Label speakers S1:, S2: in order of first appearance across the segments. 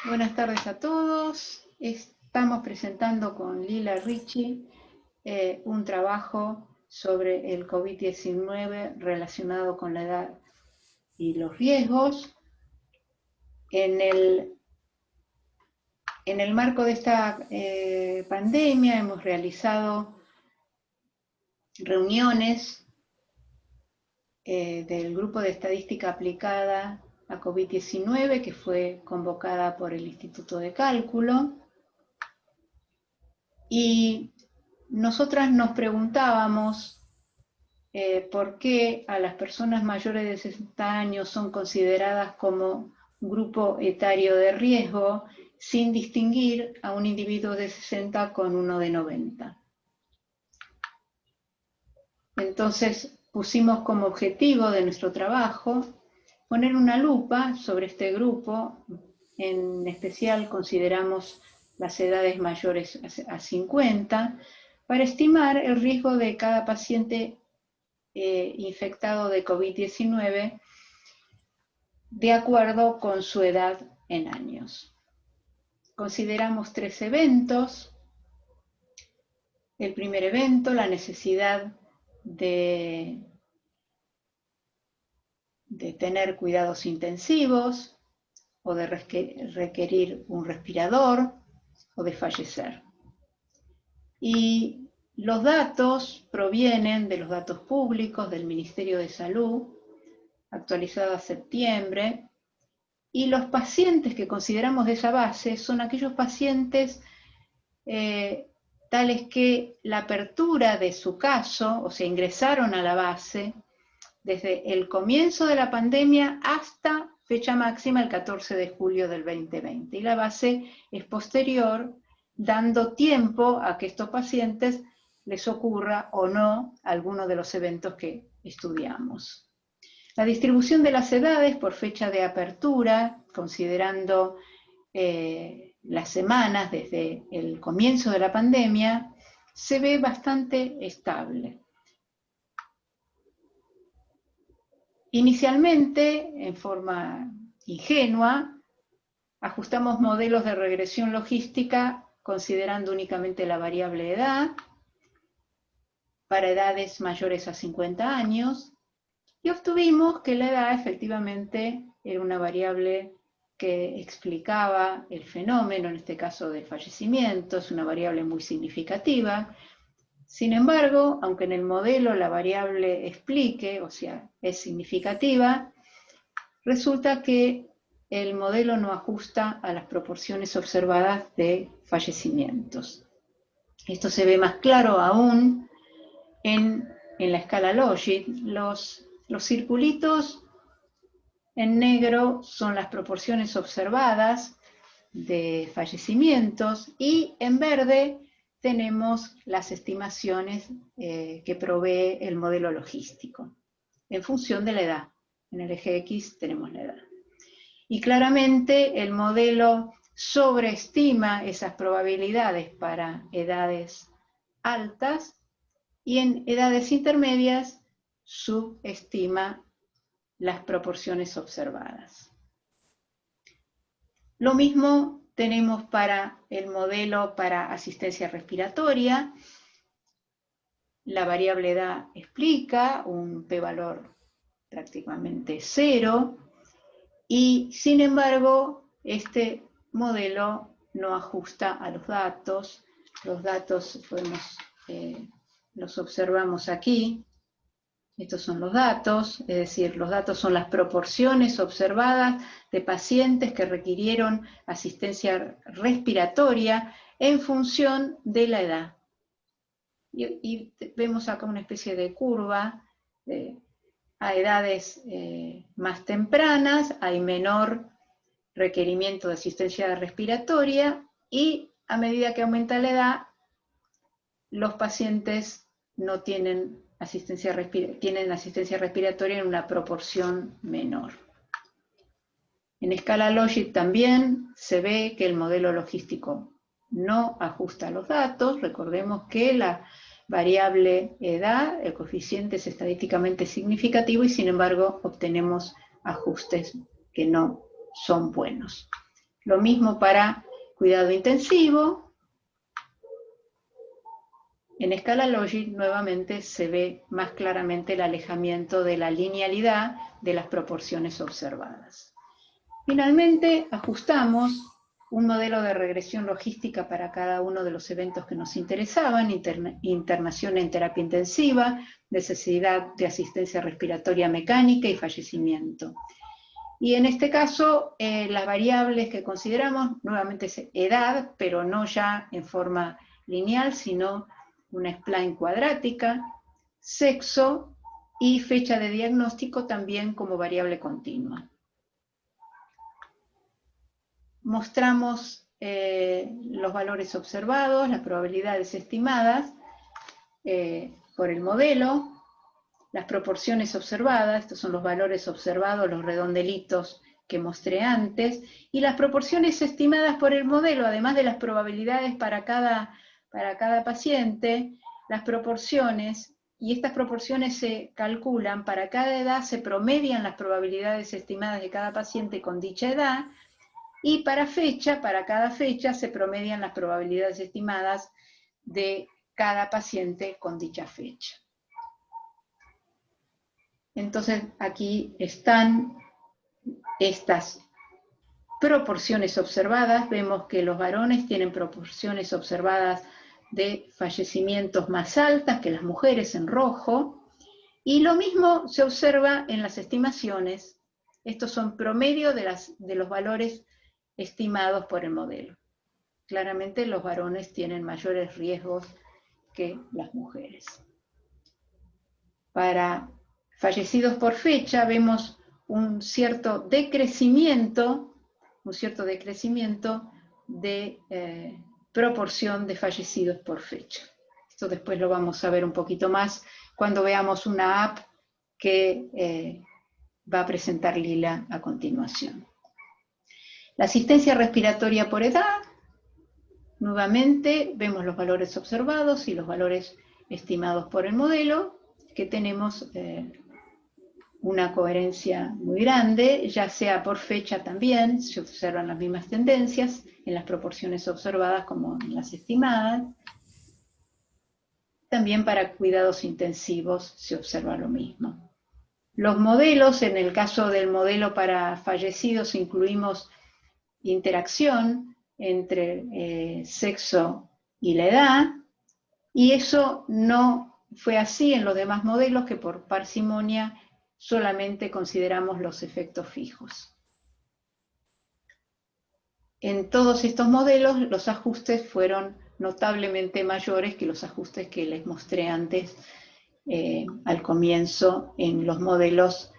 S1: Buenas tardes a todos. Estamos presentando con Lila Ricci un trabajo sobre el COVID-19 relacionado con la edad y los riesgos. En el marco de esta pandemia hemos realizado reuniones del Grupo de Estadística Aplicada a COVID-19, que fue convocada por el Instituto de Cálculo. Y nosotras nos preguntábamos por qué a las personas mayores de 60 años son consideradas como grupo etario de riesgo sin distinguir a un individuo de 60 con uno de 90. Entonces pusimos como objetivo de nuestro trabajo poner una lupa sobre este grupo. En especial consideramos las edades mayores a 50 para estimar el riesgo de cada paciente infectado de COVID-19 de acuerdo con su edad en años. Consideramos 3 eventos. El primer evento, la necesidad de tener cuidados intensivos o de requerir un respirador o de fallecer. Y los datos provienen de los datos públicos del Ministerio de Salud, actualizado a septiembre, y los pacientes que consideramos de esa base son aquellos pacientes tales que la apertura de su caso, o sea, ingresaron a la base desde el comienzo de la pandemia hasta fecha máxima, el 14 de julio del 2020. Y la base es posterior, dando tiempo a que estos pacientes les ocurra o no alguno de los eventos que estudiamos. La distribución de las edades por fecha de apertura, considerando las semanas desde el comienzo de la pandemia, se ve bastante estable. Inicialmente, en forma ingenua, ajustamos modelos de regresión logística considerando únicamente la variable edad para edades mayores a 50 años y obtuvimos que la edad efectivamente era una variable que explicaba el fenómeno, en este caso de fallecimientos, una variable muy significativa. Sin embargo, aunque en el modelo la variable explique, o sea, es significativa, resulta que el modelo no ajusta a las proporciones observadas de fallecimientos. Esto se ve más claro aún en la escala Logit. Los circulitos en negro son las proporciones observadas de fallecimientos y en verde tenemos las estimaciones que provee el modelo logístico en función de la edad. En el eje X tenemos la edad. Y claramente el modelo sobreestima esas probabilidades para edades altas y en edades intermedias subestima las proporciones observadas. Lo mismo tenemos para el modelo para asistencia respiratoria. La variable edad explica un p-valor prácticamente 0 y sin embargo este modelo no ajusta a los datos. Los datos los observamos aquí. Estos son los datos, es decir, los datos son las proporciones observadas de pacientes que requirieron asistencia respiratoria en función de la edad. Y vemos acá una especie de curva. A edades más tempranas hay menor requerimiento de asistencia respiratoria y a medida que aumenta la edad, los pacientes no tienen tienen asistencia respiratoria en una proporción menor. En escala Logit también se ve que el modelo logístico no ajusta los datos. Recordemos que la variable edad, el coeficiente es estadísticamente significativo y sin embargo obtenemos ajustes que no son buenos. Lo mismo para cuidado intensivo. En escala Logit nuevamente se ve más claramente el alejamiento de la linealidad de las proporciones observadas. Finalmente, ajustamos un modelo de regresión logística para cada uno de los eventos que nos interesaban: internación en terapia intensiva, necesidad de asistencia respiratoria mecánica y fallecimiento. Y en este caso, las variables que consideramos nuevamente es edad, pero no ya en forma lineal, sino una spline cuadrática, sexo y fecha de diagnóstico también como variable continua. Mostramos los valores observados, las probabilidades estimadas por el modelo, las proporciones observadas, estos son los valores observados, los redondelitos que mostré antes, y las proporciones estimadas por el modelo, además de las probabilidades para cada paciente, las proporciones, y estas proporciones se calculan para cada edad, se promedian las probabilidades estimadas de cada paciente con dicha edad, y para cada fecha se promedian las probabilidades estimadas de cada paciente con dicha fecha. Entonces aquí están estas proporciones observadas. Vemos que los varones tienen proporciones observadas de fallecimientos más altas que las mujeres en rojo, y lo mismo se observa en las estimaciones. Estos son promedio de los valores estimados por el modelo. Claramente los varones tienen mayores riesgos que las mujeres. Para fallecidos por fecha vemos un cierto decrecimiento de proporción de fallecidos por fecha. Esto después lo vamos a ver un poquito más cuando veamos una app que va a presentar Lila a continuación. La asistencia respiratoria por edad, nuevamente vemos los valores observados y los valores estimados por el modelo, que tenemos una coherencia muy grande, ya sea por fecha también, se observan las mismas tendencias en las proporciones observadas como en las estimadas. También para cuidados intensivos se observa lo mismo. Los modelos, en el caso del modelo para fallecidos, incluimos interacción entre sexo y la edad, y eso no fue así en los demás modelos, que por parsimonia solamente consideramos los efectos fijos. En todos estos modelos los ajustes fueron notablemente mayores que los ajustes que les mostré antes al comienzo en los modelos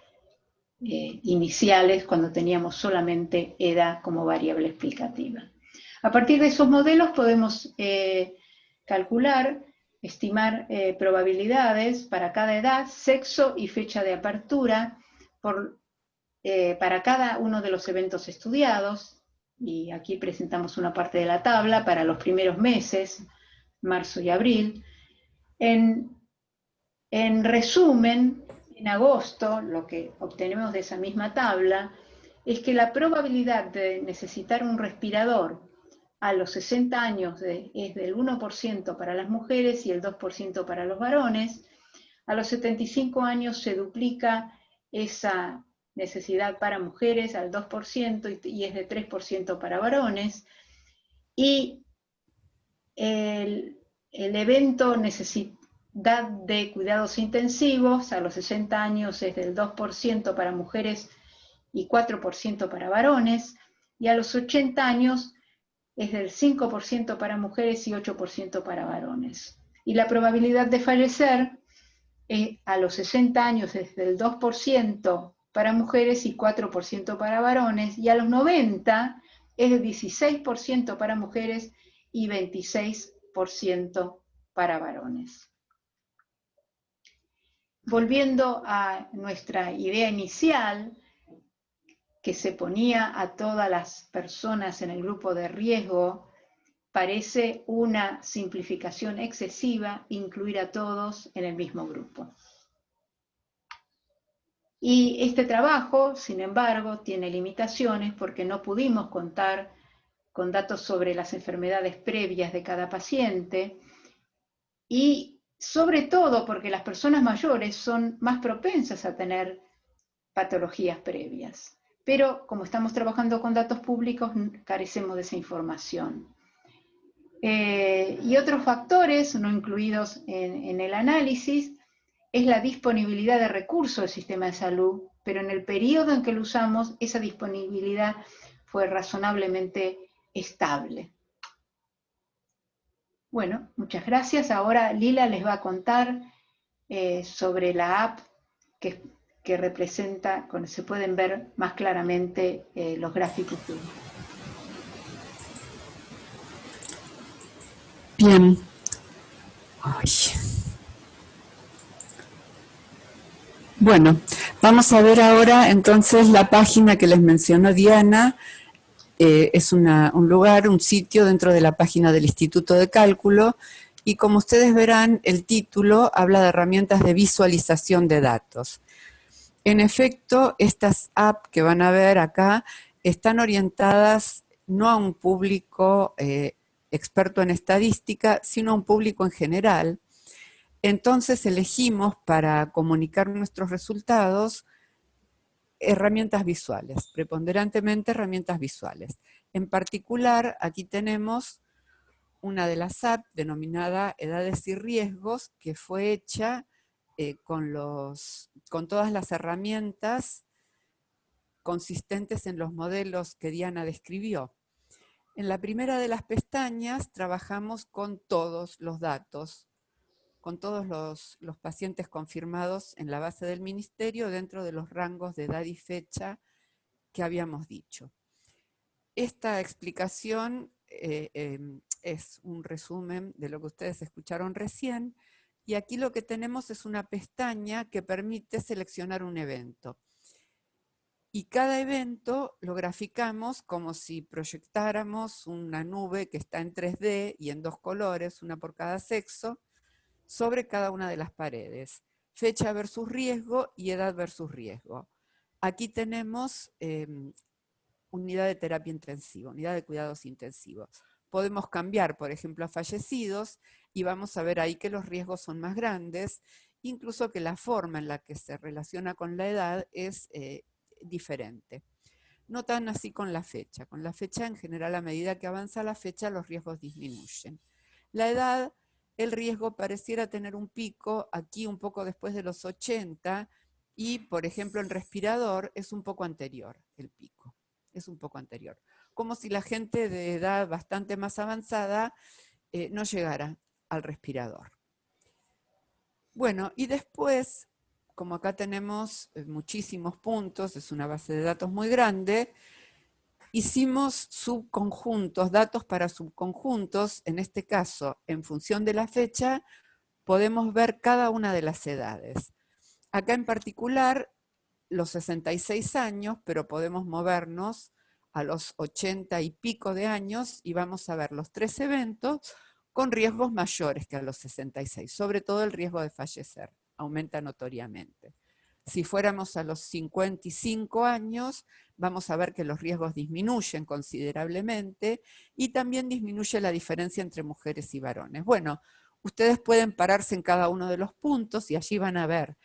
S1: iniciales, cuando teníamos solamente edad como variable explicativa. A partir de esos modelos podemos calcular, estimar probabilidades para cada edad, sexo y fecha de apertura para cada uno de los eventos estudiados, y aquí presentamos una parte de la tabla para los primeros meses, marzo y abril. En resumen, en agosto, lo que obtenemos de esa misma tabla es que la probabilidad de necesitar un respirador a los 60 años es del 1% para las mujeres y el 2% para los varones. A los 75 años se duplica esa necesidad para mujeres al 2% y es de 3% para varones. Y el evento necesidad de cuidados intensivos a los 60 años es del 2% para mujeres y 4% para varones, y a los 80 años es del 5% para mujeres y 8% para varones. Y la probabilidad de fallecer a los 60 años es del 2% para mujeres y 4% para varones, y a los 90 es del 16% para mujeres y 26% para varones. Volviendo a nuestra idea inicial, que se ponía a todas las personas en el grupo de riesgo, parece una simplificación excesiva incluir a todos en el mismo grupo. Y este trabajo, sin embargo, tiene limitaciones porque no pudimos contar con datos sobre las enfermedades previas de cada paciente y sobre todo porque las personas mayores son más propensas a tener patologías previas. Pero como estamos trabajando con datos públicos, carecemos de esa información. Y otros factores no incluidos en el análisis es la disponibilidad de recursos del sistema de salud, pero en el periodo en que lo usamos, esa disponibilidad fue razonablemente estable. Bueno, muchas gracias. Ahora Lila les va a contar sobre la app que representa, donde se pueden ver más claramente los gráficos.
S2: Bien. Ay. Bueno, vamos a ver ahora entonces la página que les mencionó Diana. Es un lugar, un sitio dentro de la página del Instituto de Cálculo, y como ustedes verán, el título habla de herramientas de visualización de datos. En efecto, estas apps que van a ver acá están orientadas no a un público experto en estadística, sino a un público en general. Entonces elegimos para comunicar nuestros resultados herramientas visuales, preponderantemente herramientas visuales. En particular, aquí tenemos una de las apps denominada Edades y Riesgos, que fue hecha con todas las herramientas consistentes en los modelos que Diana describió. En la primera de las pestañas trabajamos con todos los datos, con todos los pacientes confirmados en la base del ministerio dentro de los rangos de edad y fecha que habíamos dicho. Esta explicación es un resumen de lo que ustedes escucharon recién, y aquí lo que tenemos es una pestaña que permite seleccionar un evento. Y cada evento lo graficamos como si proyectáramos una nube que está en 3D y en dos colores, una por cada sexo, sobre cada una de las paredes. Fecha versus riesgo y edad versus riesgo. Aquí tenemos unidad de terapia intensiva, unidad de cuidados intensivos. Podemos cambiar, por ejemplo, a fallecidos y vamos a ver ahí que los riesgos son más grandes, incluso que la forma en la que se relaciona con la edad es diferente. No tan así con la fecha. Con la fecha, en general, a medida que avanza la fecha, los riesgos disminuyen. La edad, el riesgo pareciera tener un pico aquí un poco después de los 80 y, por ejemplo, en respirador es un poco anterior el pico. Es un poco anterior. Como si la gente de edad bastante más avanzada no llegara al respirador. Bueno, y después, como acá tenemos muchísimos puntos, es una base de datos muy grande, hicimos subconjuntos, datos para subconjuntos, en este caso, en función de la fecha, podemos ver cada una de las edades. Acá en particular, los 66 años, pero podemos movernos a los 80 y pico de años y vamos a ver los 3 eventos con riesgos mayores que a los 66, sobre todo el riesgo de fallecer, aumenta notoriamente. Si fuéramos a los 55 años, vamos a ver que los riesgos disminuyen considerablemente y también disminuye la diferencia entre mujeres y varones. Bueno, ustedes pueden pararse en cada uno de los puntos y allí van a ver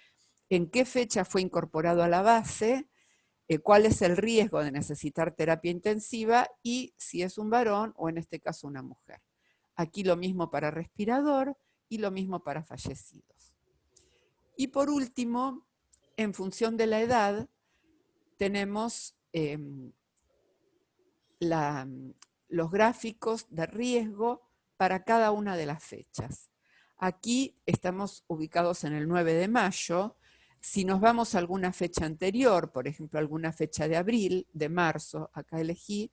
S2: en qué fecha fue incorporado a la base, cuál es el riesgo de necesitar terapia intensiva y si es un varón o en este caso una mujer. Aquí lo mismo para respirador y lo mismo para fallecidos. Y por último, en función de la edad, tenemos los gráficos de riesgo para cada una de las fechas. Aquí estamos ubicados en el 9 de mayo. Si nos vamos a alguna fecha anterior, por ejemplo, alguna fecha de abril, de marzo, acá elegí,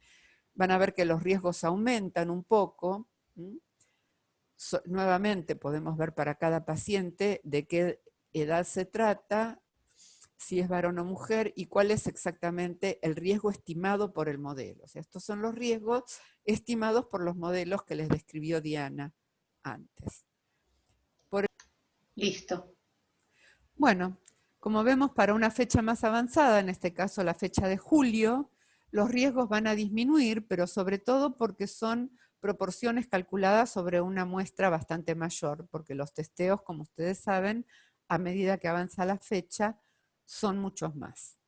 S2: van a ver que los riesgos aumentan un poco. Nuevamente podemos ver para cada paciente de qué edad se trata, si es varón o mujer y cuál es exactamente el riesgo estimado por el modelo. O sea, estos son los riesgos estimados por los modelos que les describió Diana antes.
S1: Listo.
S2: Bueno, Como vemos, para una fecha más avanzada, en este caso la fecha de julio, los riesgos van a disminuir, pero sobre todo porque son proporciones calculadas sobre una muestra bastante mayor, porque los testeos, como ustedes saben, a medida que avanza la fecha, son muchos más.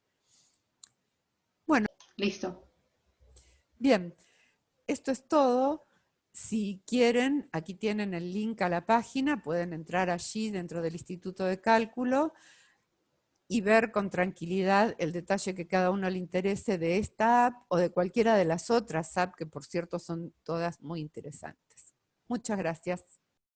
S2: Bueno.
S1: Listo.
S2: Bien, esto es todo. Si quieren, aquí tienen el link a la página, pueden entrar allí dentro del Instituto de Cálculo y ver con tranquilidad el detalle que cada uno le interese de esta app o de cualquiera de las otras apps, que por cierto son todas muy interesantes. Muchas gracias.